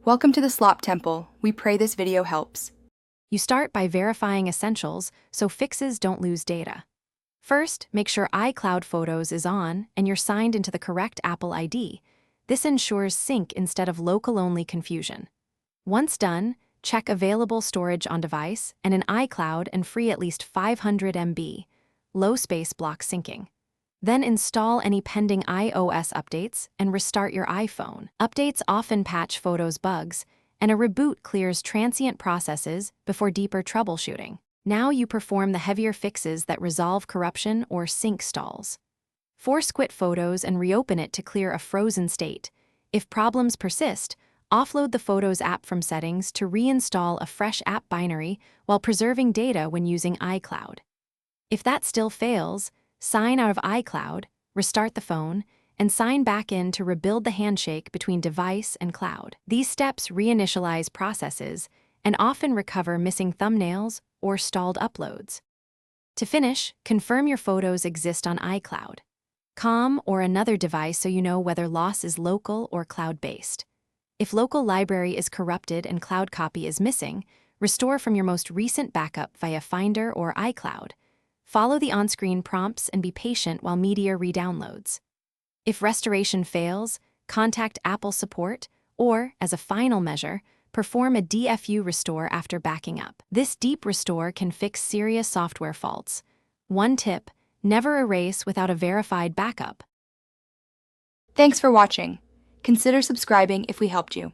Welcome to the Slop Temple. We pray this video helps. You start by verifying essentials so fixes don't lose data. First, make sure iCloud Photos is on and you're signed into the correct Apple ID. This ensures sync instead of local-only confusion. Once done, check available storage on device and in iCloud and free at least 500 MB. Low space block syncing. Then install any pending iOS updates and restart your iPhone. Updates often patch Photos bugs, and a reboot clears transient processes before deeper troubleshooting. Now you perform the heavier fixes that resolve corruption or sync stalls. Force quit Photos and reopen it to clear a frozen state. If problems persist, offload the Photos app from settings to reinstall a fresh app binary while preserving data when using iCloud. If that still fails, sign out of iCloud, restart the phone, and sign back in to rebuild the handshake between device and cloud. These steps reinitialize processes and often recover missing thumbnails or stalled uploads. To finish, confirm your photos exist on iCloud, Com, or another device so you know whether loss is local or cloud-based. If local library is corrupted and cloud copy is missing, restore from your most recent backup via Finder or iCloud. Follow the on-screen prompts and be patient while media re-downloads. If restoration fails, contact Apple support or, as a final measure, perform a DFU restore after backing up. This deep restore can fix serious software faults. One tip: never erase without a verified backup. Thanks for watching. Consider subscribing if we helped you.